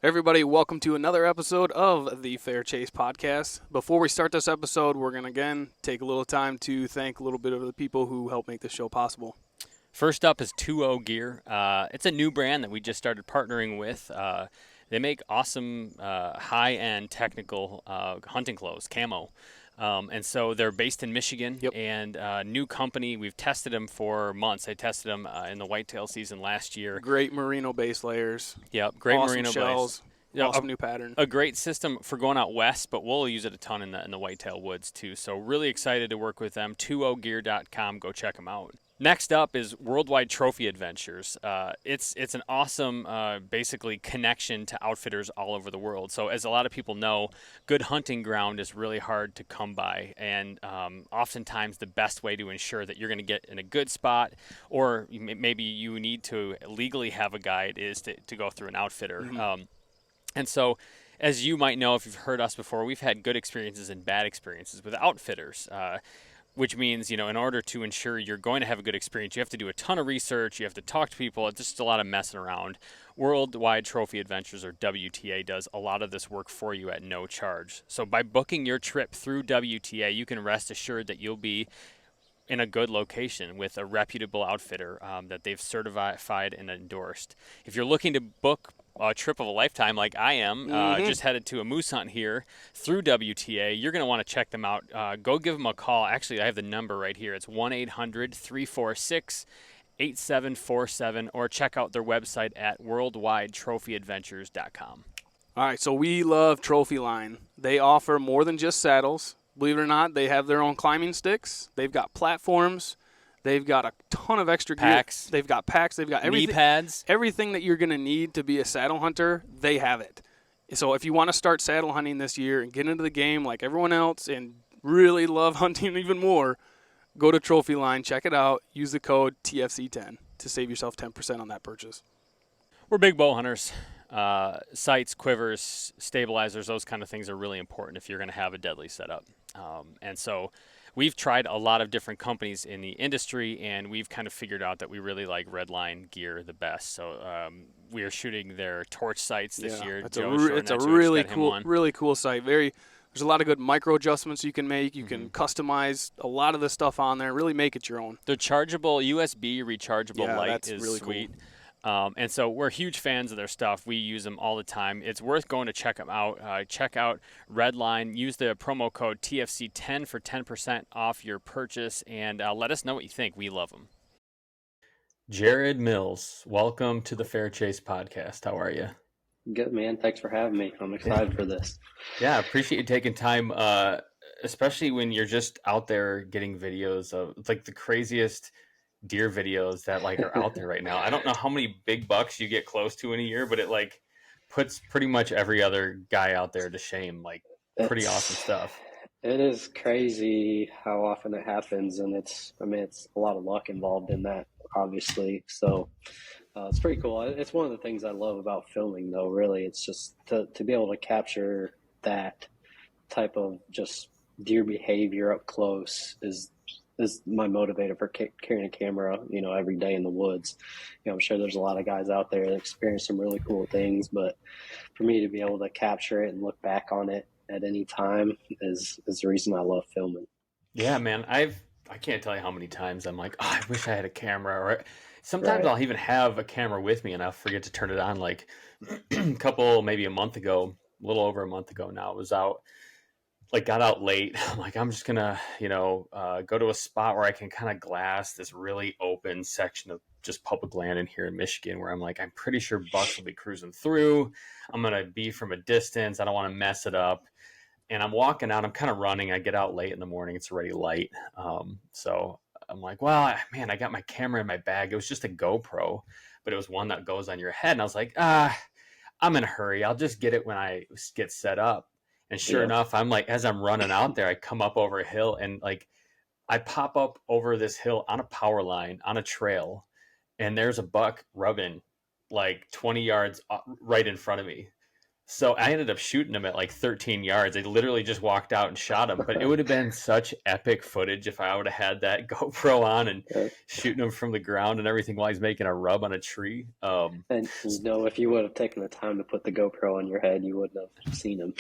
Everybody, welcome to another episode of the Fair Chase podcast. Before we start this episode, we're going to again take a little time to thank a little bit of the people who help make this show possible. First up is 2O Gear. It's a new brand that we just started partnering with. They make awesome high-end technical hunting clothes, camo. And so they're based in Michigan, and new company. We've tested them for months. I tested them in the whitetail season last year. Great merino base layers. Yep, great awesome merino shells. base. Awesome new pattern. A great system for going out west, but we'll use it a ton in the whitetail woods too. So really excited to work with them. 2ogear.com. Go check them out. Next up is Worldwide Trophy Adventures. It's an awesome, basically, connection to outfitters all over the world. So as a lot of people know, good hunting ground is really hard to come by. And oftentimes the best way to ensure that you're going to get in a good spot, or maybe you need to legally have a guide, is to go through an outfitter. Mm-hmm. And so, as you might know if you've heard us before, we've had good experiences and bad experiences with outfitters. Which means, in order to ensure you're going to have a good experience, you have to do a ton of research, you have to talk to people, it's just a lot of messing around. Worldwide Trophy Adventures, or WTA, does a lot of this work for you at no charge. So by booking your trip through WTA, you can rest assured that you'll be in a good location with a reputable outfitter that they've certified and endorsed. If you're looking to book a trip of a lifetime like I am, just headed to a moose hunt here through WTA, you're going to want to check them out. Go give them a call. Actually, I have the number right here. It's 1-800-346-8747, or check out their website at worldwidetrophyadventures.com. All right, so we love Trophy Line. They offer more than just saddles. Believe it or not, they have their own climbing sticks. They've got platforms. They've got a ton of extra packs. gear. They've got packs. They've got everything. Knee pads. Everything that you're going to need to be a saddle hunter, they have it. So if you want to start saddle hunting this year and get into the game like everyone else and really love hunting even more, go to Trophy Line, check it out, use the code TFC10 to save yourself 10% on that purchase. We're big bow hunters. Sights, quivers, stabilizers, those kind of things are really important if you're going to have a deadly setup. And so we've tried a lot of different companies in the industry, and we've kind of figured out that we really like Redline gear the best. So we are shooting their torch sights this year. It's a really cool sight. There's a lot of good micro adjustments you can make. You can customize a lot of the stuff on there. Really make it your own. The chargeable USB rechargeable light is really sweet. Cool. And so we're huge fans of their stuff. We use them all the time. It's worth going to check them out. Check out Redline. Use the promo code TFC10 for 10% off your purchase, and let us know what you think. We love them. Jared Mills, welcome to the Fair Chase podcast. How are you? Good, man. Thanks for having me. I'm excited for this. Yeah, appreciate you taking time, especially when you're just out there getting videos of, it's like the craziest deer videos that are out there right now. I don't know how many big bucks you get close to in a year, but it puts pretty much every other guy out there to shame. Pretty awesome stuff. It is crazy how often it happens, and it's a lot of luck involved in that, obviously. So it's pretty cool. It's one of the things I love about filming, though. Really, it's just to be able to capture that type of just deer behavior up close is my motivator for carrying a camera, every day in the woods. I'm sure there's a lot of guys out there that experience some really cool things, but for me to be able to capture it and look back on it at any time is the reason I love filming. Yeah, man. I can't tell you how many times I'm like, oh, I wish I had a camera. Or sometimes I'll even have a camera with me and I'll forget to turn it on. Maybe a month ago, a little over a month ago now, I was out, got out late. I'm like, I'm just gonna, go to a spot where I can kind of glass this really open section of just public land in here in Michigan, where I'm like, I'm pretty sure bucks will be cruising through. I'm gonna be from a distance. I don't want to mess it up. And I'm walking out. I'm kind of running. I get out late in the morning. It's already light. So I'm like, well, man, I got my camera in my bag. It was just a GoPro, but it was one that goes on your head. And I was like, I'm in a hurry. I'll just get it when I get set up. And sure enough, I'm as I'm running out there, I come up over a hill and I pop up over this hill on a power line on a trail, and there's a buck rubbing 20 yards right in front of me. So I ended up shooting him at like 13 yards. I literally just walked out and shot him. But it would have been such epic footage if I would have had that GoPro on and shooting him from the ground and everything while he's making a rub on a tree. And if you would have taken the time to put the GoPro on your head, you wouldn't have seen him.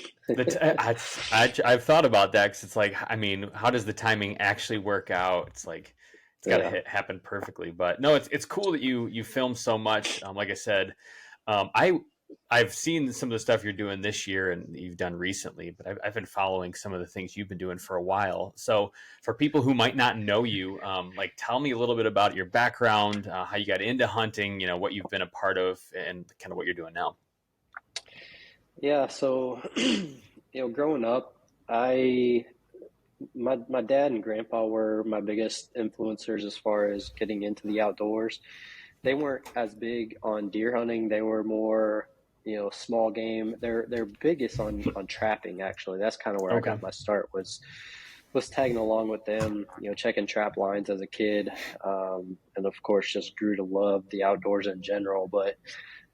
I've thought about that because it's like, I mean, how does the timing actually work out? It's like it's got to happen perfectly. But no, it's cool that you film so much. Like I said, I've seen some of the stuff you're doing this year and you've done recently, but I've been following some of the things you've been doing for a while. So for people who might not know you, like tell me a little bit about your background, how you got into hunting, what you've been a part of, and kind of what you're doing now. Yeah, so growing up, my dad and grandpa were my biggest influencers as far as getting into the outdoors. They weren't as big on deer hunting. They were more, small game. They're biggest on trapping, actually. That's kind of where I got my start, was tagging along with them, checking trap lines as a kid. And of course just grew to love the outdoors in general. But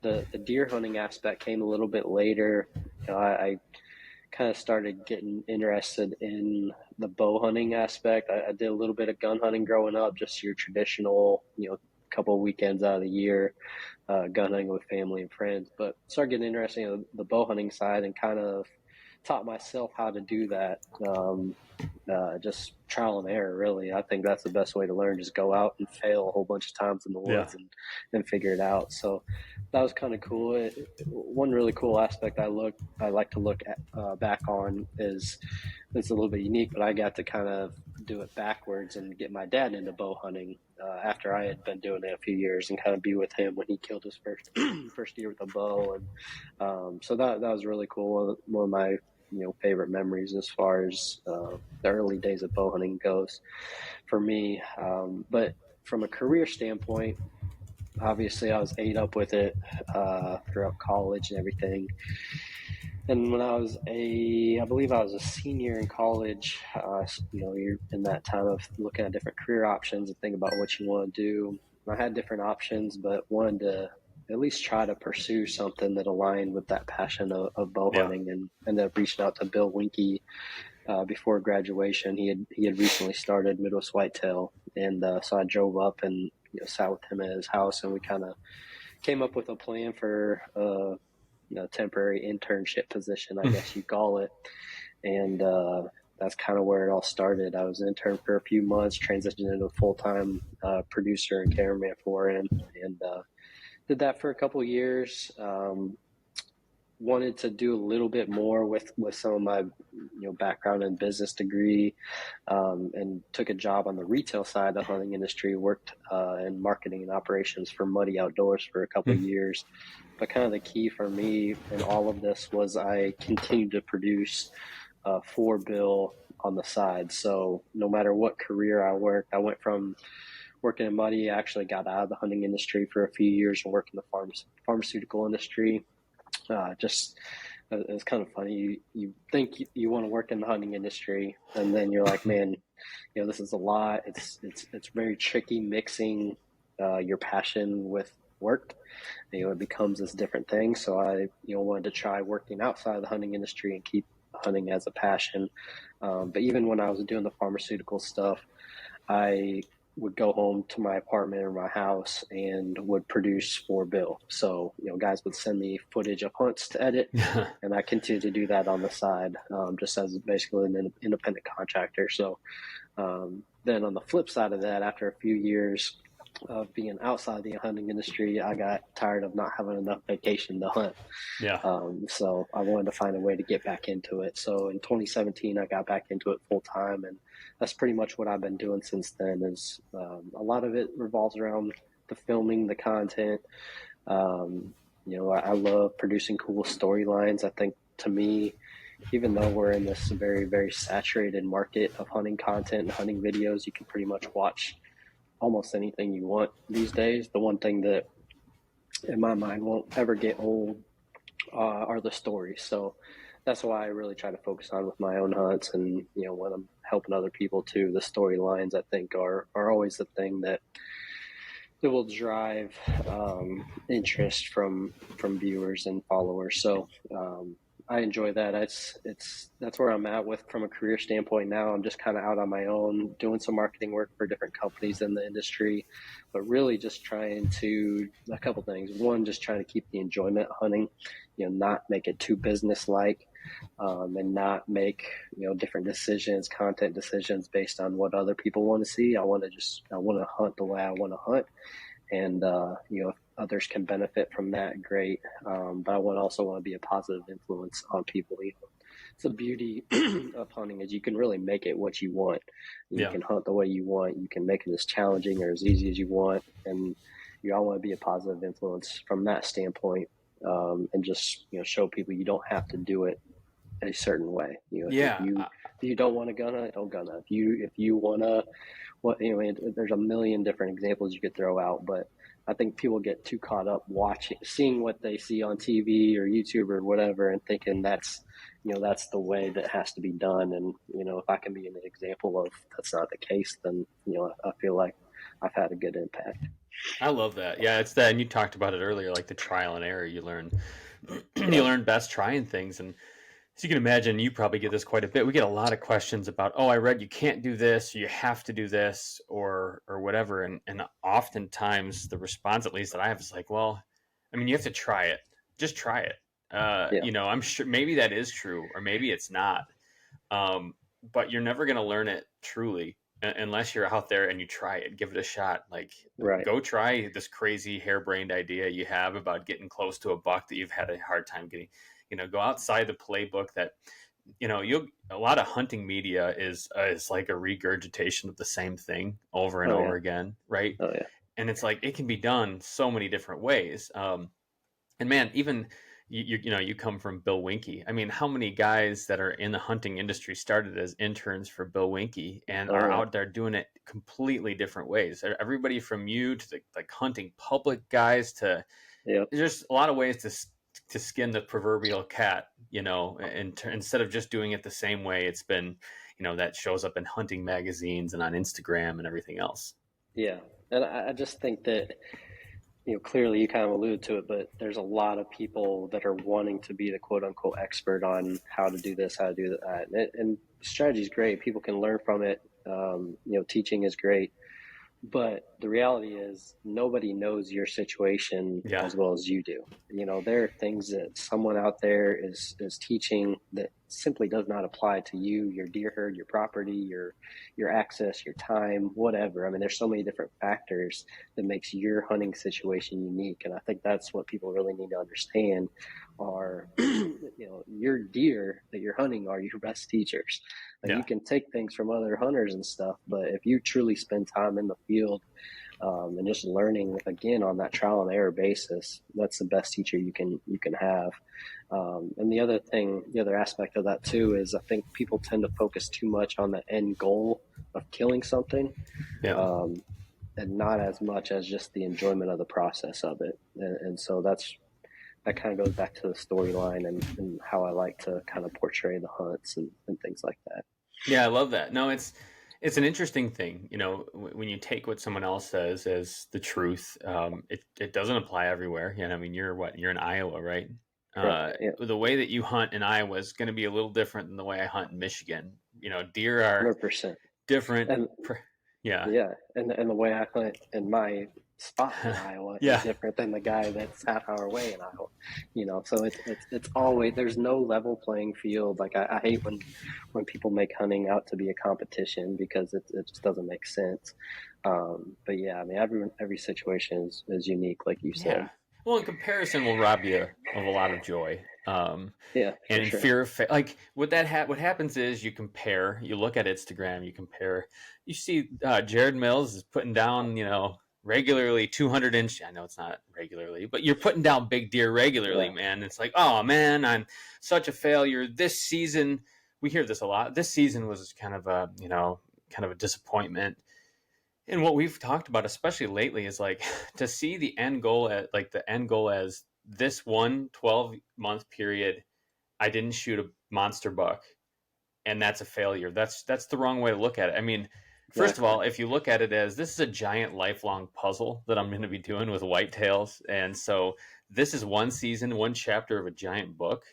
the deer hunting aspect came a little bit later. I kind of started getting interested in the bow hunting aspect. I did a little bit of gun hunting growing up, just your traditional, couple of weekends out of the year, gun hunting with family and friends. But started getting interested in the bow hunting side and kind of taught myself how to do that. Just trial and error, really. I think that's the best way to learn. Just go out and fail a whole bunch of times in the woods and figure it out. So that was kind of cool. One really cool aspect I like to look at back on is, it's a little bit unique, but I got to kind of do it backwards and get my dad into bow hunting after I had been doing it a few years, and kind of be with him when he killed his first deer with a bow. And so that was really cool. One of my favorite memories as far as the early days of bow hunting goes for me. But from a career standpoint, obviously I was ate up with it throughout college and everything. And when I believe I was a senior in college, you're in that time of looking at different career options and think about what you want to do. I had different options, but wanted to at least try to pursue something that aligned with that passion of bow hunting, and ended up reaching out to Bill Winky before graduation. He had recently started Midwest Whitetail, and so I drove up and sat with him at his house, and we kind of came up with a plan for temporary internship position, I guess you call it. And that's kind of where it all started. I was an intern for a few months, transitioned into a full-time producer and cameraman for him, and did that for a couple of years. Wanted to do a little bit more with some of my background in business degree, and took a job on the retail side of the hunting industry. Worked in marketing and operations for Muddy Outdoors for a couple of years. But kind of the key for me in all of this was I continued to produce for Bill on the side. So no matter what career I worked, I went from working in Muddy, I actually got out of the hunting industry for a few years and worked in the pharmaceutical industry. It's kind of funny. You think you want to work in the hunting industry, and then you're like, man, this is a lot. It's very tricky mixing your passion with work. It becomes this different thing. So I wanted to try working outside of the hunting industry and keep hunting as a passion. But even when I was doing the pharmaceutical stuff, I would go home to my apartment or my house and would produce for Bill. So, guys would send me footage of hunts to edit, and I continued to do that on the side, just as basically an independent contractor. So then on the flip side of that, after a few years of being outside the hunting industry, I got tired of not having enough vacation to hunt. So I wanted to find a way to get back into it. So in 2017, I got back into it full time, and that's pretty much what I've been doing since then. Is a lot of it revolves around the filming, the content. I love producing cool storylines. I think, to me, even though we're in this very, very saturated market of hunting content and hunting videos, you can pretty much watch almost anything you want these days. The one thing that in my mind won't ever get old are the stories. So that's why I really try to focus on with my own hunts, and when I'm helping other people too, the storylines I think are always the thing that it will drive interest from viewers and followers. So I enjoy that. That's where I'm at with from a career standpoint now. I'm just kind of out on my own, doing some marketing work for different companies in the industry, but really just trying to a couple things. One, just trying to keep the enjoyment of hunting, not make it too business like. And not make different decisions, content decisions based on what other people want to see. I want to hunt the way I want to hunt, and if others can benefit from that, great. But I also want to be a positive influence on people. It's the beauty of hunting is you can really make it what you want. You Yeah. can hunt the way you want. You can make it as challenging or as easy as you want, and I want to be a positive influence from that standpoint, and just show people you don't have to do it a certain way. Yeah. If you don't want to gun hunt, don't gun hunt. If you want to, there's a million different examples you could throw out, but I think people get too caught up seeing what they see on TV or YouTube or whatever, and thinking that's the way that has to be done. And if I can be an example of that's not the case, then I feel like I've had a good impact. I love that. Yeah, it's that, and you talked about it earlier, like the trial and error. You learn, you Yeah. learn best trying things, and so you can imagine you probably get this quite a bit. We get a lot of questions about, oh, I read you can't do this, or you have to do this, or whatever, and oftentimes the response, at least that I have, is like, well, I mean, you have to try it, just try it. Yeah. I'm sure maybe that is true, or maybe it's not, but you're never going to learn it truly unless you're out there and you try it, give it a shot. Like, Right. go try this crazy harebrained idea you have about getting close to a buck that you've had a hard time getting. Go outside the playbook that, a lot of hunting media is like a regurgitation of the same thing over and Oh over yeah. again. Right. Oh yeah. And it's like, it can be done so many different ways. And man, even you come from Bill Winky. I mean, how many guys that are in the hunting industry started as interns for Bill Winky and Oh are yeah. out there doing it completely different ways? Everybody from you to the like hunting public guys to Yep. there's a lot of ways to skin the proverbial cat, and instead of just doing it the same way it's been, that shows up in hunting magazines and on Instagram and everything else. Yeah. And I just think that clearly you kind of alluded to it, but there's a lot of people that are wanting to be the quote unquote expert on how to do this, how to do that. And strategy is great. People can learn from it. Teaching is great. But the reality is nobody knows your situation Yeah. as well as you do. There are things that someone out there is teaching that simply does not apply to you, your deer herd, your property, your access, your time, whatever. I mean, there's so many different factors that makes your hunting situation unique. And I think that's what people really need to understand are, your deer that you're hunting are your best teachers. Like, Yeah. you can take things from other hunters and stuff, but if you truly spend time in the field and just learning again on that trial and error basis, that's the best teacher you can have. And the other aspect of that too is I think people tend to focus too much on the end goal of killing something, Yeah. and not as much as just the enjoyment of the process of it. And so that kind of goes back to the storyline and how I like to kind of portray the hunts and things like that. Yeah, I love that. No, it's an interesting thing, when you take what someone else says as the truth. It doesn't apply everywhere. I mean, you're in Iowa, right? Yeah. The way that you hunt in Iowa is going to be a little different than the way I hunt in Michigan. Deer are 100%. different. And Yeah. yeah, and the way I hunt in my spot in Iowa Yeah. is different than the guy that's half hour away in Iowa. So it's always, there's no level playing field. Like I hate when people make hunting out to be a competition because it just doesn't make sense. But yeah, I mean every situation is unique, like you said. Yeah. Well, in comparison will rob you of a lot of joy. Yeah, And in sure. fear of like what happens is you compare, you look at Instagram, you see Jared Mills is putting down, regularly 200-inch. I know it's not regularly, but you're putting down big deer regularly, Yeah. man. It's like, oh man, I'm such a failure this season. We hear this a lot. This season was kind of a disappointment. And what we've talked about, especially lately, is like to see the end goal as this 12-month period. I didn't shoot a monster buck, and that's a failure. That's the wrong way to look at it. I mean, First of all, if you look at it as this is a giant lifelong puzzle that I'm going to be doing with whitetails, and so this is one season, one chapter of a giant book.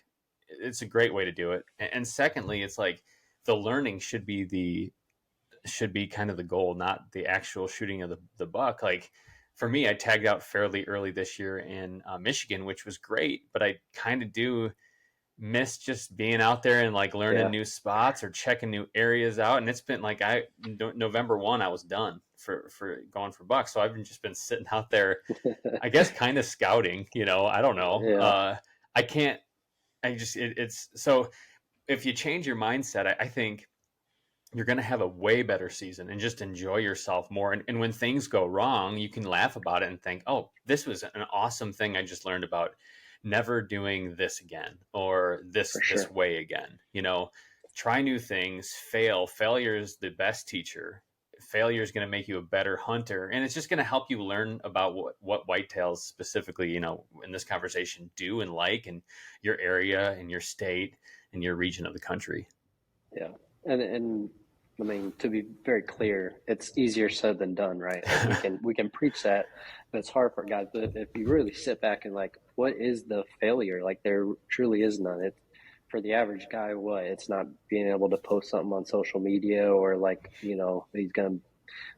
It's a great way to do it. And secondly, it's like the learning should be kind of the goal, not the actual shooting of the buck. Like for me, I tagged out fairly early this year in Michigan, which was great, but I kind of do miss just being out there and like learning new spots or checking new areas out. And it's been like November 1, I was done for going for bucks. So I've just been sitting out there, I guess, kind of scouting, I don't know. Yeah. I can't, it's so if you change your mindset, I think you're going to have a way better season and just enjoy yourself more. And when things go wrong, you can laugh about it and think, oh, this was an awesome thing I just learned about never doing this again or this way again. Try new things, failure is the best teacher. Failure is going to make you a better hunter, and it's just going to help you learn about what whitetails specifically, in this conversation do and like in your area and your state and your region of the country. Yeah. And I mean, to be very clear, it's easier said than done, right? Like we can preach that, but it's hard for guys. But if you really sit back and like, what is the failure? Like there truly is none. It for the average guy, it's not being able to post something on social media or like, he's gonna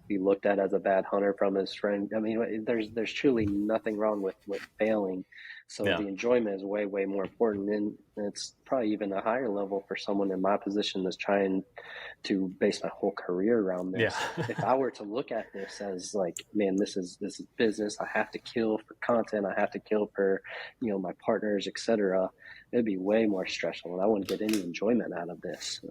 be looked at as a bad hunter from his friend. I mean, there's truly nothing wrong with failing. So the enjoyment is way, way more important. And it's probably even a higher level for someone in my position that's trying to base my whole career around this. Yeah. If I were to look at this as like, man, this is business. I have to kill for content. I have to kill for, my partners, etc. It'd be way more stressful and I wouldn't get any enjoyment out of this.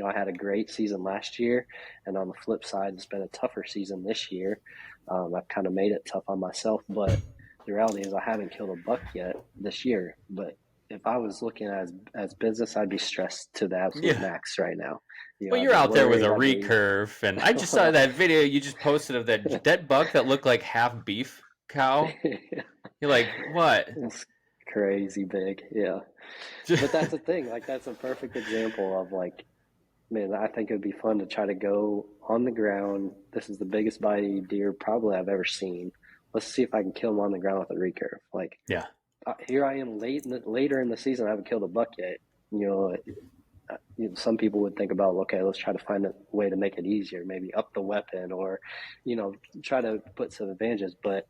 I had a great season last year, and on the flip side, it's been a tougher season this year. I've kind of made it tough on myself, but the reality is I haven't killed a buck yet this year. But if I was looking as business, I'd be stressed to the absolute max right now. You're out there with a recurve, and I just saw that video you just posted of that buck that looked like half beef cow. You're like, what? It's crazy big, yeah. But that's the thing. Like that's a perfect example of like, man, I think it would be fun to try to go on the ground. This is the biggest body deer probably I've ever seen. Let's see if I can kill him on the ground with a recurve. Like, here I am later in the season. I haven't killed a buck yet. Some people would think about, okay, let's try to find a way to make it easier, maybe up the weapon or, try to put some advantages. But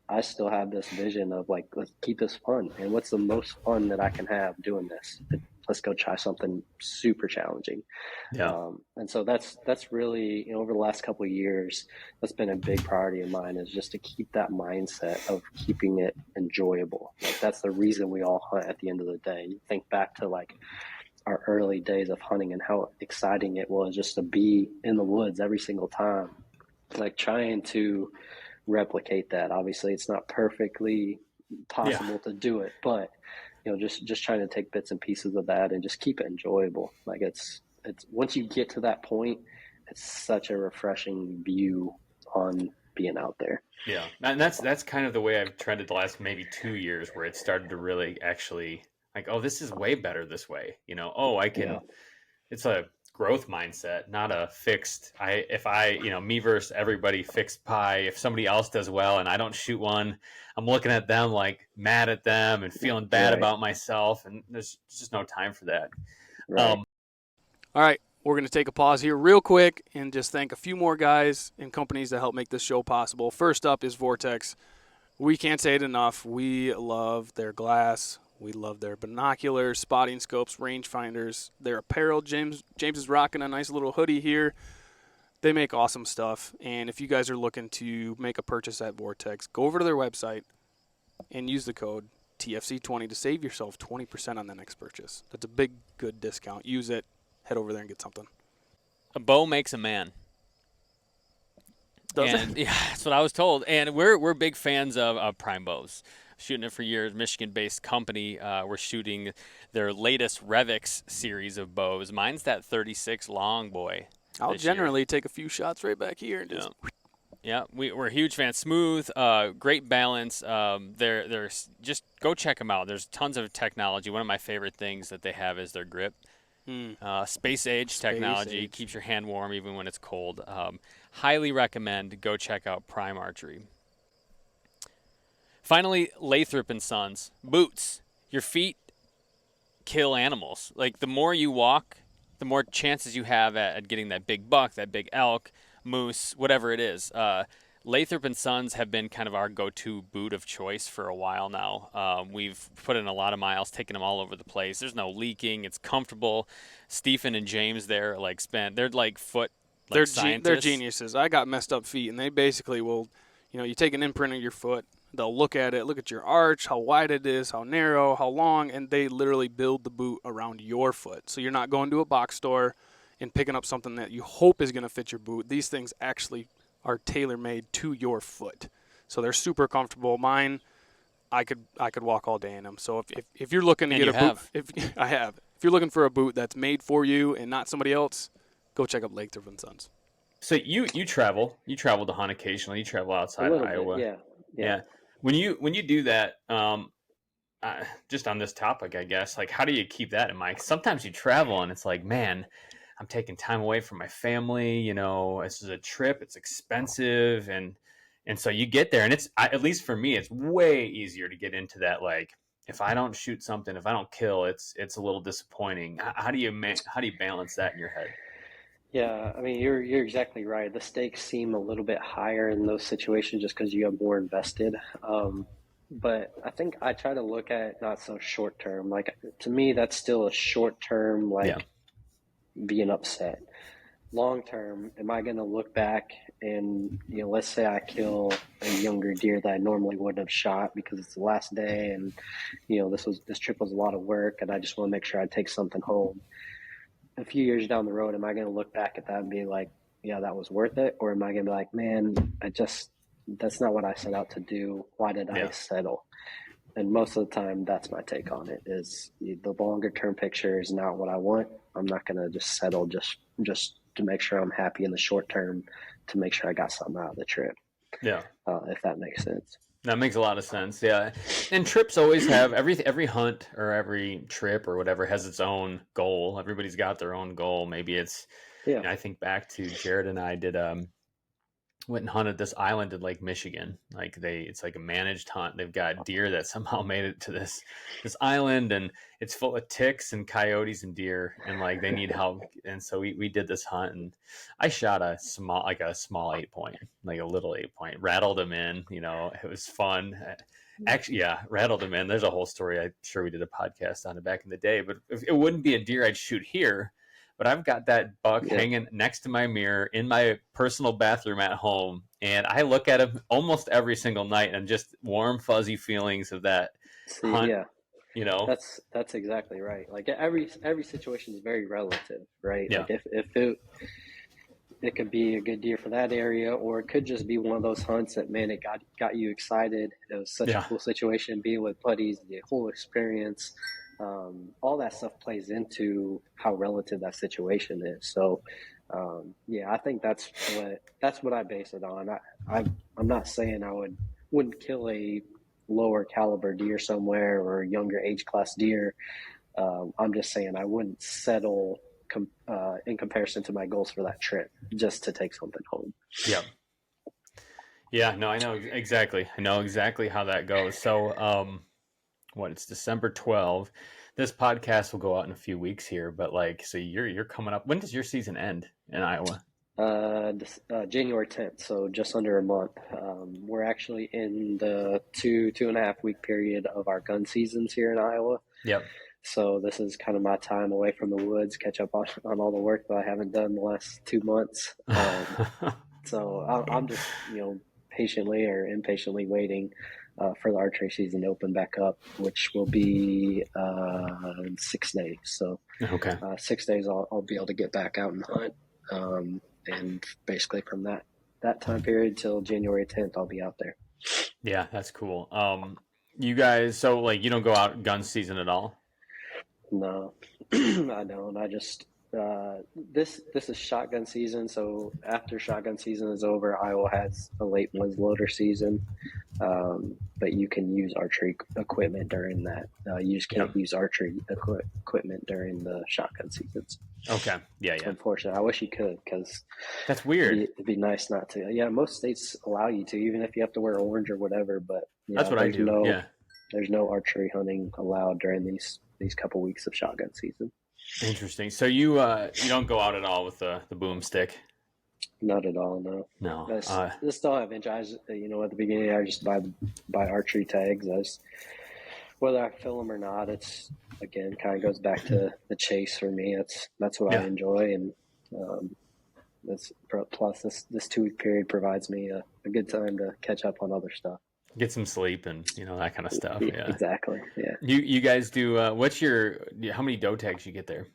I still have this vision of like, let's keep this fun. And what's the most fun that I can have doing this? Let's go try something super challenging. Yeah. And so that's really, over the last couple of years, that's been a big priority of mine, is just to keep that mindset of keeping it enjoyable. Like that's the reason we all hunt at the end of the day. You think back to like our early days of hunting and how exciting it was just to be in the woods every single time, like trying to replicate that. Obviously it's not perfectly possible to do it, but just trying to take bits and pieces of that and just keep it enjoyable. Like it's once you get to that point, it's such a refreshing view on being out there. Yeah. And that's kind of the way I've trended the last maybe 2 years, where it started to really actually like, oh, this is way better this way. I can, it's a growth mindset, not a fixed, me versus everybody fixed pie. If somebody else does well and I don't shoot one, I'm looking at them like mad at them and feeling bad about myself. And there's just no time for that. Right. All right. We're going to take a pause here real quick and just thank a few more guys and companies that help make this show possible. First up is Vortex. We can't say it enough. We love their glass. We love their binoculars, spotting scopes, rangefinders, their apparel. James is rocking a nice little hoodie here. They make awesome stuff. And if you guys are looking to make a purchase at Vortex, go over to their website and use the code TFC20 to save yourself 20% on the next purchase. That's a big, good discount. Use it. Head over there and get something. A bow makes a man. Does it? Yeah, that's what I was told. And we're big fans of prime bows. Shooting it for years, Michigan-based company. We're shooting their latest Revix series of bows. Mine's that 36 long boy. I'll generally take a few shots right back here and just. Yeah, we're huge fans. Smooth, great balance. They're just go check them out. There's tons of technology. One of my favorite things that they have is their grip. Space age technology age. keeps your hand warm even when it's cold. Highly recommend go check out Prime Archery. Finally, Lathrop and Sons boots. Your feet kill animals. Like the more you walk, the more chances you have at getting that big buck, that big elk, moose, whatever it is. Lathrop and Sons have been kind of our go-to boot of choice for a while now. We've put in a lot of miles, taken them all over the place. There's no leaking. It's comfortable. Stephen and James there they're like foot scientists. They're geniuses. I got messed up feet, and they basically will, you take an imprint of your foot. They'll look at it, look at your arch, how wide it is, how narrow, how long, and they literally build the boot around your foot. So you're not going to a box store and picking up something that you hope is going to fit your boot. These things actually are tailor-made to your foot. So they're super comfortable. Mine, I could walk all day in them. So if you're looking to get a boot, if you're looking for a boot that's made for you and not somebody else, go check out Lathrop and Sons. So you travel to hunt occasionally. You travel outside of Iowa. Yeah. When you do that, just on this topic, I guess, like how do you keep that in mind? Sometimes you travel and it's like, man, I'm taking time away from my family. This is a trip. It's expensive, and so you get there, and it's at least for me, it's way easier to get into that. Like if I don't shoot something, if I don't kill, it's a little disappointing. How do you balance that in your head? Yeah, I mean, you're exactly right. The stakes seem a little bit higher in those situations just because you have more invested. But I think I try to look at it not so short term. Like to me, that's still a short term, being upset. Long term, am I going to look back and let's say I kill a younger deer that I normally wouldn't have shot because it's the last day, and this trip was a lot of work, and I just want to make sure I take something home. A few years down the road, am I going to look back at that and be like, yeah, that was worth it? Or am I going to be like, man, that's not what I set out to do. Why did I settle? And most of the time, that's my take on it, is the longer term picture is not what I want. I'm not going to just settle just to make sure I'm happy in the short term, to make sure I got something out of the trip. Yeah. If that makes sense. That makes a lot of sense. Yeah. And trips always have every hunt or every trip or whatever has its own goal. Everybody's got their own goal. Maybe it's, I think back to Jared and I went and hunted this island in Lake Michigan. It's like a managed hunt. They've got deer that somehow made it to this island, and it's full of ticks and coyotes and deer, and they need help. And so we did this hunt, and I shot a small 8-point, like a little 8-point, rattled them in, it was fun. Actually, rattled them in. There's a whole story. I'm sure we did a podcast on it back in the day, but it wouldn't be a deer I'd shoot here. But I've got that buck hanging next to my mirror in my personal bathroom at home, and I look at him almost every single night, and just warm, fuzzy feelings of that hunt. Yeah, that's exactly right. Like every situation is very relative, right? Yeah. Like if it could be a good deer for that area, or it could just be one of those hunts that, man, it got you excited. It was such a cool situation, being with buddies, the whole experience. All that stuff plays into how relative that situation is. So, I think that's what I base it on. I'm not saying I wouldn't kill a lower caliber deer somewhere or a younger age class deer. I'm just saying I wouldn't settle in comparison to my goals for that trip just to take something home. Yeah. Yeah, no, I know exactly. I know exactly how that goes. So, it's December 12th. This podcast will go out in a few weeks here, but so you're coming up. When does your season end in Iowa? January 10th, so just under a month. We're actually in the 2.5 week period of our gun seasons here in Iowa. Yep. So this is kind of my time away from the woods, catch up on all the work that I haven't done the last 2 months. So I'm just, patiently or impatiently waiting for the archery season to open back up, which will be 6 days. So 6 days I'll be able to get back out and hunt. And basically from that time period till January 10th, I'll be out there. Yeah, that's cool. You guys, so you don't go out gun season at all? No, I don't. I just This is shotgun season. So after shotgun season is over, Iowa has a late muzzleloader season. But you can use archery equipment during that. You just can't use archery equipment during the shotgun seasons. Okay. Yeah. Unfortunately, I wish you could, because that's weird. It'd be nice not to. Yeah, most states allow you to, even if you have to wear orange or whatever. But that's what I do. There's no archery hunting allowed during these couple weeks of shotgun season. Interesting. So you don't go out at all with the boomstick? Not at all. No. No. I still have inch. At the beginning, I just buy archery tags. Whether I fill them or not, it's again kind of goes back to the chase for me. That's what I enjoy, and plus this 2 week period provides me a good time to catch up on other stuff. Get some sleep and that kind of stuff. Yeah, exactly. Yeah. You guys do. What's how many doe tags you get there?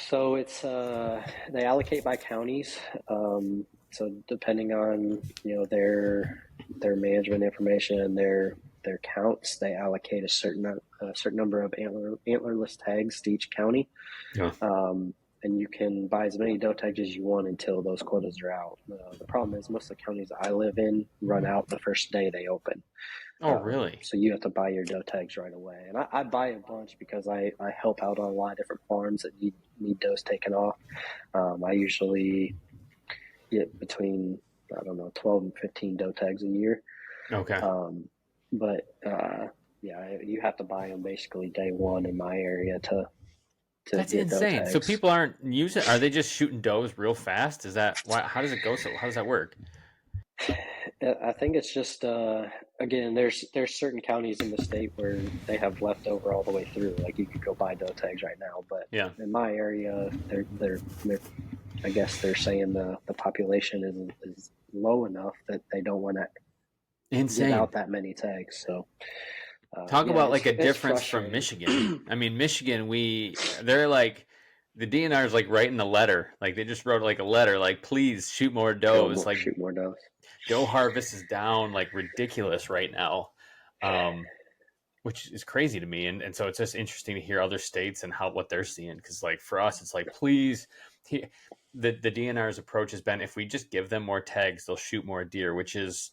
So it's they allocate by counties. So depending on their management information and their counts, they allocate a certain number of antlerless tags to each county. Yeah. And you can buy as many doe tags as you want until those quotas are out. The problem is most of the counties I live in run out the first day they open. Oh, really? So you have to buy your doe tags right away. And I buy a bunch because I help out on a lot of different farms that need does taken off. I usually get between, 12 and 15 doe tags a year. Okay. But you have to buy them basically day one in my area to That's insane. So people aren't using. Are they just shooting does real fast? Is that why? How does it go? So how does that work? I think it's just again, there's certain counties in the state where they have leftover all the way through. Like you could go buy doe tags right now, but in my area, they're I guess they're saying the population is low enough that they don't want to get out that many tags. So. Talk about like a difference from Michigan. I mean, Michigan, they're like, the DNR is like writing a letter. Like they just wrote like a letter, like, please shoot more does. Shoot more does. Doe harvest is down like ridiculous right now, which is crazy to me. And so it's just interesting to hear other states and what they're seeing. Because like for us, it's like, please, the DNR's approach has been, if we just give them more tags, they'll shoot more deer, which is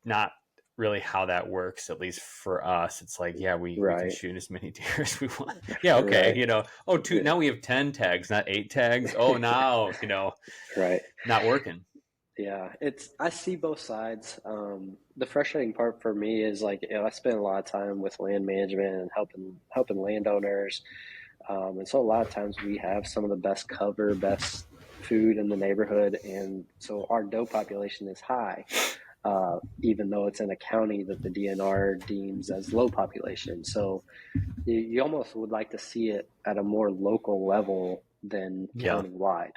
not really how that works, at least for us. It's like, we can shoot as many deer as we want. Yeah, okay. Right. Now we have 10 tags, not 8 tags. Oh, now, right. Not working. Yeah, I see both sides. The frustrating part for me is like, I spend a lot of time with land management and helping landowners. And so a lot of times we have some of the best cover, best food in the neighborhood. And so our doe population is high. Even though it's in a county that the DNR deems as low population. So you almost would like to see it at a more local level than countywide,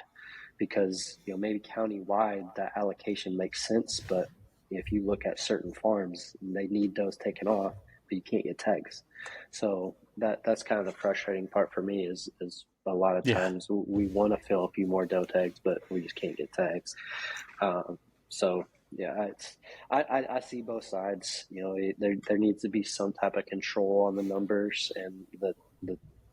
because maybe countywide that allocation makes sense, but if you look at certain farms, they need those taken off, but you can't get tags. So that's kind of the frustrating part for me is a lot of times we want to fill a few more doe tags, but we just can't get tags. Yeah, I see both sides. There needs to be some type of control on the numbers and the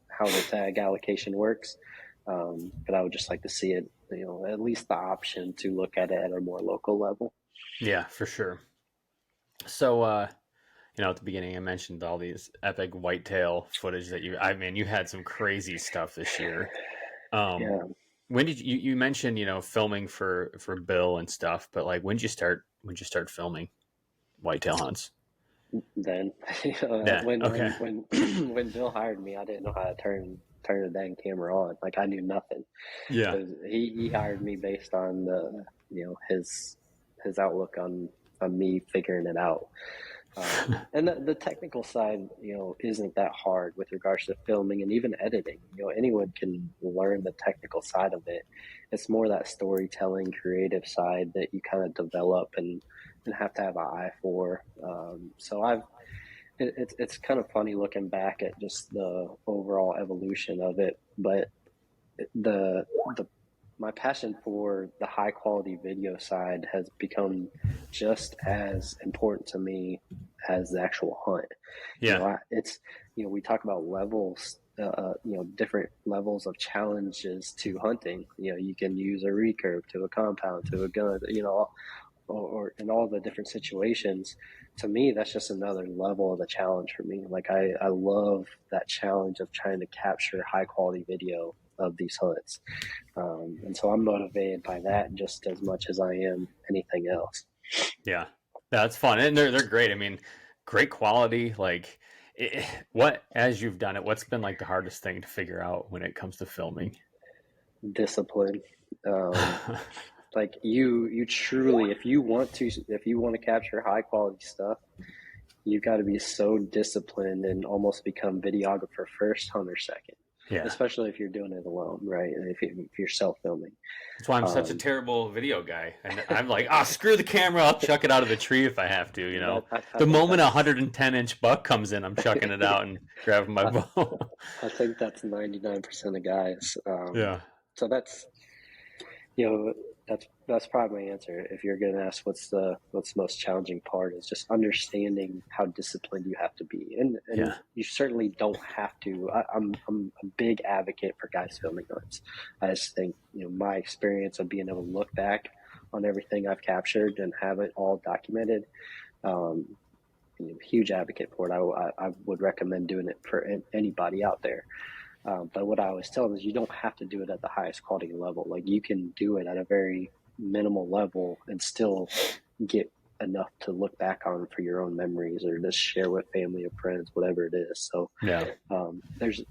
how the tag allocation works. But I would just like to see it, at least the option to look at it at a more local level. Yeah, for sure. So, at the beginning, I mentioned all these epic whitetail footage that you had some crazy stuff this year. When did you mentioned, filming for Bill and stuff, but like, when did you start filming whitetail hunts? Then, when Bill hired me, I didn't know how to turn the dang camera on. Like I knew nothing. Yeah. He hired me based on his outlook on me figuring it out. And the technical side, isn't that hard with regards to filming and even editing. Anyone can learn the technical side of it. It's more that storytelling, creative side that you kind of develop and have to have an eye for. So it's kind of funny looking back at just the overall evolution of it, but my passion for the high quality video side has become just as important to me as the actual hunt. Yeah. We talk about levels different levels of challenges to hunting. You can use a recurve to a compound to a gun, or in all the different situations. To me, that's just another level of the challenge for me. Like I love that challenge of trying to capture high quality video of these hunts. And so I'm motivated by that just as much as I am anything else. Yeah, that's fun, and they're great. I mean, great quality. Like, what as you've done it, what's been like the hardest thing to figure out when it comes to filming? Discipline. Like you truly, if you want to capture high quality stuff, you've got to be so disciplined and almost become videographer first, hunter second. Yeah, Especially if you're doing it alone, right? And if you're self-filming. that's why I'm such a terrible video guy. And I'm like, screw the camera, I'll chuck it out of the tree if I have to. The moment a 110-inch buck comes in, I'm chucking it out and grabbing my bow. I think that's 99% of guys. Yeah. So that's that's probably my answer. If you're going to ask what's the most challenging part, is just understanding how disciplined you have to be, and you certainly don't have to. I'm a big advocate for guys filming hunts. I just think my experience of being able to look back on everything I've captured and have it all documented. Huge advocate for it. I would recommend doing it for anybody out there. But what I always tell them is you don't have to do it at the highest quality level. Like you can do it at a very minimal level and still get enough to look back on for your own memories or just share with family or friends, whatever it is. So there's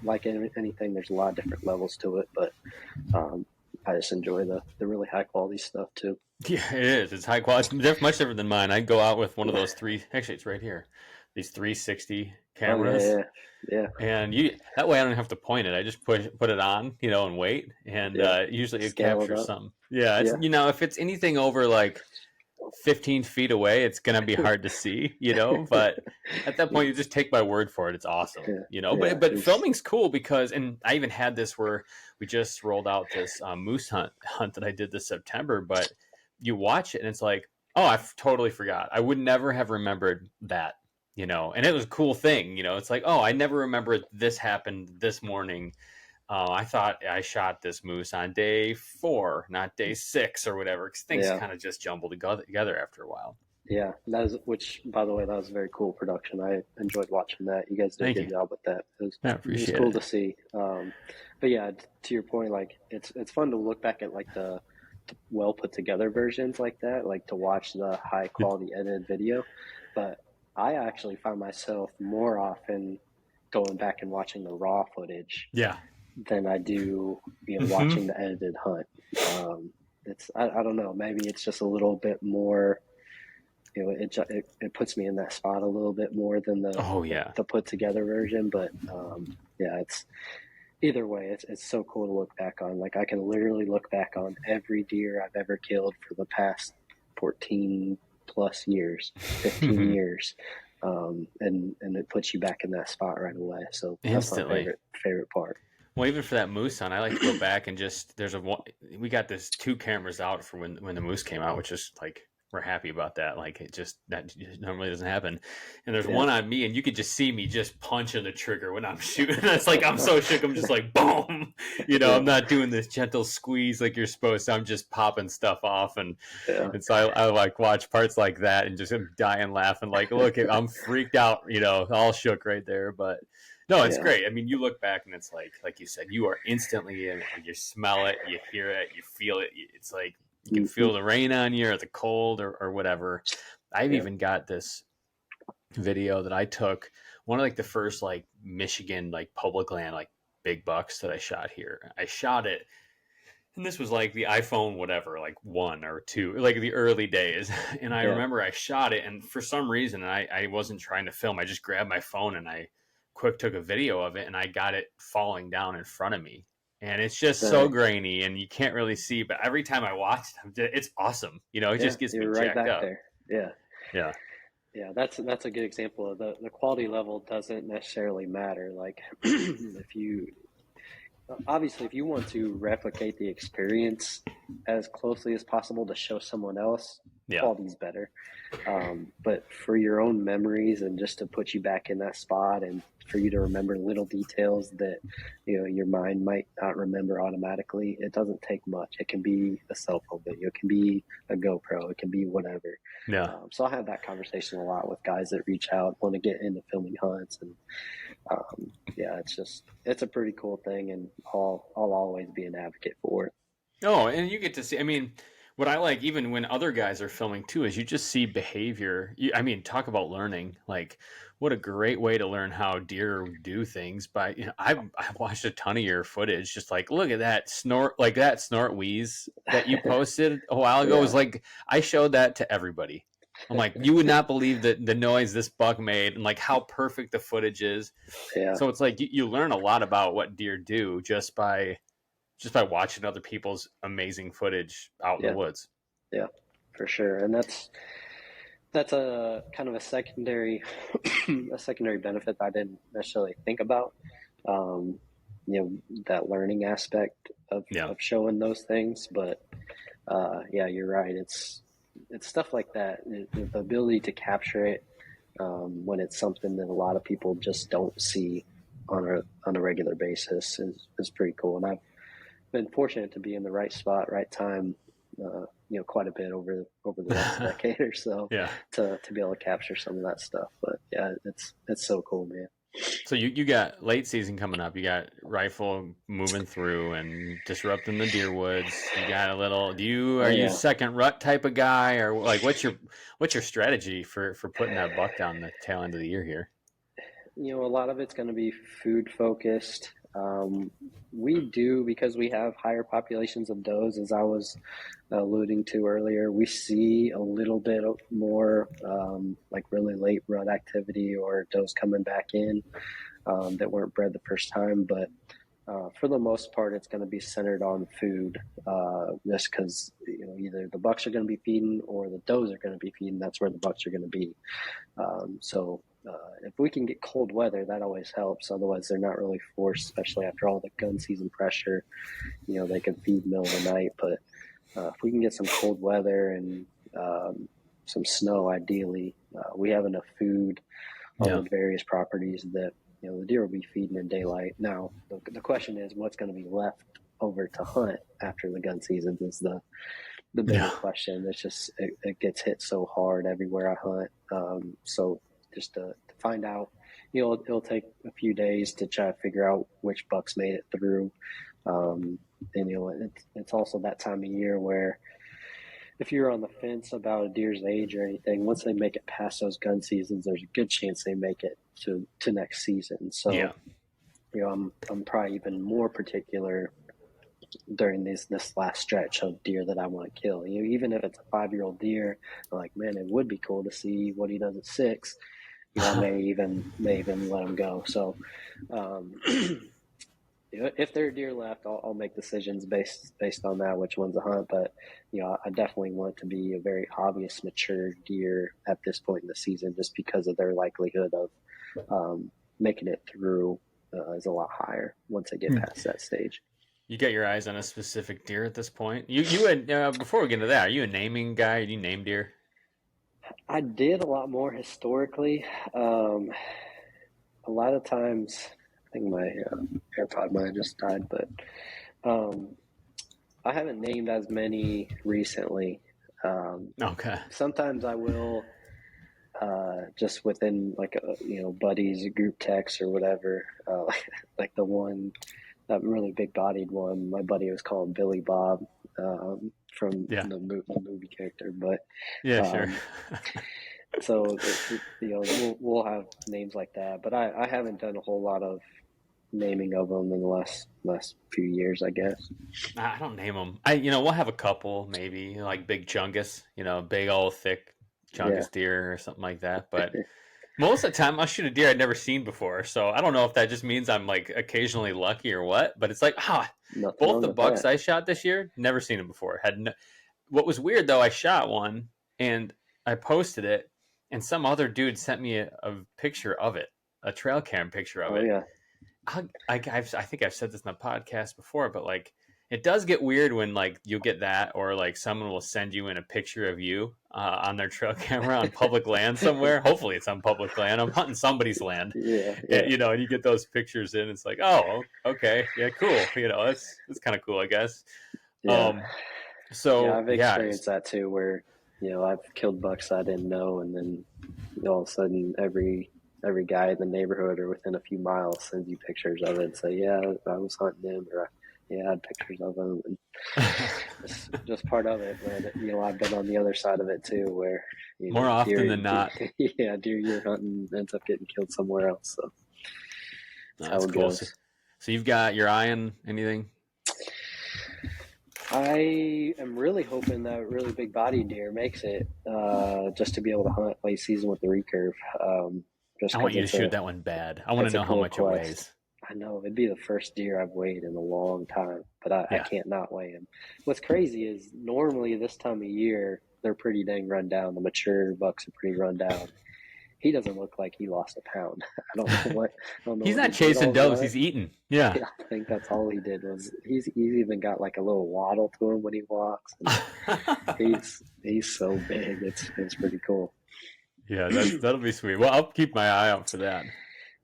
like anything, there's a lot of different levels to it, but I just enjoy the really high quality stuff too. Yeah, it is. It's high quality. It's much different than mine. I go out with one of those actually it's right here. These 360 cameras. Oh, yeah. And that way I don't have to point it. I just put it on, and wait. And usually it captures something. Yeah, it's if it's anything over like 15 feet away, it's gonna be hard to see, But at that point, you just take my word for it. It's awesome, But filming's cool because, and I even had this where we just rolled out this moose hunt that I did this September. But you watch it and it's like, oh, I totally forgot. I would never have remembered that. And it was a cool thing, it's like, oh, I never remembered this happened this morning. I thought I shot this moose on day 4, not day 6 or whatever, because things kind of just jumble together after a while. Yeah, which, by the way, that was a very cool production. I enjoyed watching that. You guys did a good job with that. It was cool to see. But yeah, to your point, like it's fun to look back at like the well put together versions like that, like to watch the high quality edited video. But I actually find myself more often going back and watching the raw footage than I do watching the edited hunt. I don't know, maybe it's just a little bit more, it puts me in that spot a little bit more than the put together version. But it's either way, it's so cool to look back on. Like I can literally look back on every deer I've ever killed for the past 14 plus years, 15 years. And it puts you back in that spot right away. So that's my favorite part. Well, even for that moose hunt, I like to go back and we got this 2 cameras out for when the moose came out, which is like, we're happy about that. Like that normally doesn't happen. And there's one on me and you could just see me just punching the trigger when I'm shooting. It's like, I'm so shook. I'm just like, boom, I'm not doing this gentle squeeze like you're supposed to. I'm just popping stuff off. And so I like watch parts like that and just dying laughing. Like, look, I'm freaked out, all shook right there. But no, it's great. I mean, you look back and it's like you said, you are instantly in it. You smell it, you hear it, you feel it. It's like, you can feel the rain on you or the cold or whatever. I've even got this video that I took, one of like the first like Michigan like public land like big bucks that I shot here. I shot it, and this was like the iPhone whatever, like 1 or 2, like the early days. And I remember I shot it, and for some reason I wasn't trying to film. I just grabbed my phone and I quick took a video of it, and I got it falling down in front of me. And it's just so grainy, and you can't really see. But every time I watch it, it's awesome. It just gets me jacked up. There. Yeah. That's a good example of the quality level doesn't necessarily matter. Like if you obviously, if you want to replicate the experience as closely as possible to show someone else, quality's better. But for your own memories and just to put you back in that spot and for you to remember little details that, you know, your mind might not remember automatically, it doesn't take much. It can be a cell phone video, it can be a GoPro, it can be whatever. Yeah. So I have that conversation a lot with guys that reach out, want to get into filming hunts, and yeah, it's a pretty cool thing, and I'll always be an advocate for it. Oh, and you get to see, I mean, what I like, even when other guys are filming too, is you just see behavior. I mean, talk about learning. Like, what a great way to learn how deer do things. By, you know, I've watched a ton of your footage. Just like, look at that snort, like that snort wheeze that you posted a while ago. Yeah. Was like, I showed that to everybody. I'm like, you would not believe the noise this buck made and like how perfect the footage is. Yeah. So it's like you learn a lot about what deer do just by watching other people's amazing footage out in the woods. Yeah, for sure. And that's a kind of a secondary benefit that I didn't necessarily think about. You know, that learning aspect of showing those things. But yeah, you're right. It's stuff like that. The ability to capture it when it's something that a lot of people just don't see on a regular basis is pretty cool. And I've been fortunate to be in the right spot, right time, you know, quite a bit over the last decade or so, to be able to capture some of that stuff. But yeah, it's so cool, man. So you got late season coming up. You got rifle moving through and disrupting the deer woods. You got a little. Are you second rut type of guy, or like what's your strategy for putting that buck down the tail end of the year here? You know, a lot of it's going to be food focused. We do, because we have higher populations of does, as I was alluding to earlier, we see a little bit more like really late rut activity or does coming back in that weren't bred the first time. But for the most part, it's going to be centered on food, just because, you know, either the bucks are going to be feeding or the does are going to be feeding. That's where the bucks are going to be. So if we can get cold weather, that always helps. Otherwise, they're not really forced, especially after all the gun season pressure. You know, they can feed middle of the night, but if we can get some cold weather and some snow, ideally, we have enough food on the various properties that, you know, the deer will be feeding in daylight. Now, the question is, what's going to be left over to hunt after the gun season is the bigger question. It's just it gets hit so hard everywhere I hunt. So just to find out, you know, it'll take a few days to try to figure out which bucks made it through. And, you know, it's also that time of year where if you're on the fence about a deer's age or anything, once they make it past those gun seasons, there's a good chance they make it to next season. So, you know, I'm probably even more particular during this last stretch of deer that I want to kill. You know, even if it's a 5-year-old deer, I'm like, man, it would be cool to see what he does at 6. You know, I may even let him go. So, you know, if there are deer left, I'll make decisions based on that, which one's a hunt. But, you know, I definitely want it to be a very obvious, mature deer at this point in the season, just because of their likelihood of making it through is a lot higher once they get past that stage. You got your eyes on a specific deer at this point. You had before we get into that, are you a naming guy? Do you name deer? I did a lot more historically. A lot of times, I think my AirPod might have just died, but I haven't named as many recently. Okay. Sometimes I will, just within like buddies, group text or whatever. Like the one, that really big-bodied one, my buddy was calling Billy Bob from the movie character. But sure. So you know, we'll have names like that, but I haven't done a whole lot of naming of them in the last few years, I guess. I don't name them. We'll have a couple maybe, like Big Chungus, big old thick Chungus deer or something like that. But most of the time I'll shoot a deer I'd never seen before. So I don't know if that just means I'm like occasionally lucky or what, but it's like, both the bucks I shot this year, never seen them before. What was weird though, I shot one and I posted it and some other dude sent me a picture of it, a trail cam picture of it. Yeah. I think I've said this in the podcast before, but like it does get weird when like you'll get that, or like someone will send you in a picture of you on their trail camera on public land somewhere. Hopefully it's on public land. I'm hunting somebody's land, Yeah, and, and you get those pictures in. It's like, oh, okay, yeah, cool. That's kind of cool, I guess. yeah. So I've experienced that too, where I've killed bucks I didn't know, and then all of a sudden every guy in the neighborhood or within a few miles sends you pictures of it and say, yeah, I was hunting him, or yeah, I had pictures of him, and it's just part of it. But I've been on the other side of it too, where more often than not, deer you're hunting ends up getting killed somewhere else. So that's cool. So you've got your eye on anything? I am really hoping that really big body deer makes it, just to be able to hunt late season with the recurve. I want you to shoot that one bad. I want to know how much it weighs. I know, it'd be the first deer I've weighed in a long time, but I can't not weigh him. What's crazy is normally this time of year, they're pretty dang run down. The mature bucks are pretty run down. He doesn't look like he lost a pound. I don't know. He's not chasing does. He's eating. Yeah. I think that's all he did was he's even got like a little waddle to him when he walks. He's so big. It's pretty cool. Yeah, that'll be sweet. Well, I'll keep my eye out for that.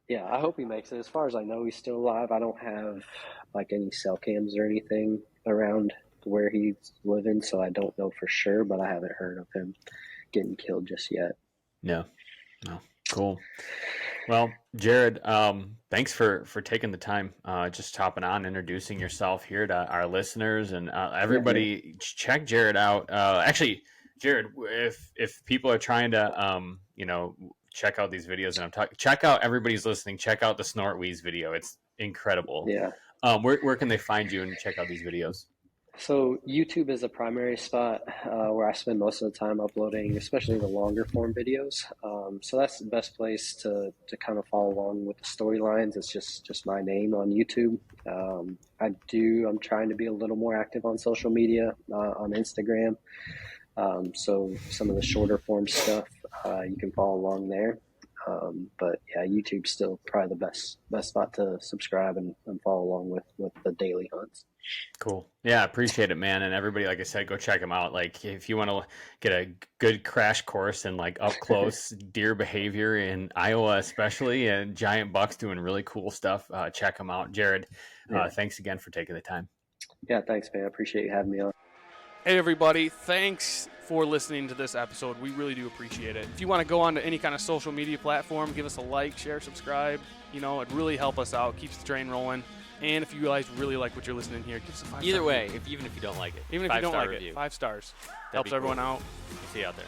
Yeah, I hope he makes it. As far as I know, he's still alive. I don't have like any cell cams or anything around where he's living, so I don't know for sure, but I haven't heard of him getting killed just yet. No. Cool. Well, Jared, thanks for taking the time, just hopping on, introducing yourself here to our listeners, and everybody. Check Jared out. Actually, Jared, if people are trying to, check out these videos, and I'm talking, check out, everybody's listening, check out the Snort Wheeze video. It's incredible. Yeah. Where can they find you and check out these videos? So YouTube is a primary spot where I spend most of the time uploading, especially the longer form videos. So that's the best place to kind of follow along with the storylines. It's just my name on YouTube. I'm trying to be a little more active on social media, on Instagram. So some of the shorter form stuff, you can follow along there. But yeah, YouTube's still probably the best spot to subscribe and follow along with the daily hunts. Cool. Yeah, I appreciate it, man. And everybody, like I said, go check them out. Like if you want to get a good crash course in like up close deer behavior in Iowa, especially, and giant bucks doing really cool stuff, check them out. Jared, thanks again for taking the time. Yeah, thanks, man. I appreciate you having me on. Hey, everybody. Thanks for listening to this episode. We really do appreciate it. If you want to go on to any kind of social media platform, give us a like, share, subscribe. It'd really help us out. Keeps the train rolling. And if you guys really like what you're listening here, give us a 5-star. Either way, even if you don't like it. Even if you don't like review. it, 5 stars. That'd Helps everyone out. We'll see you out there.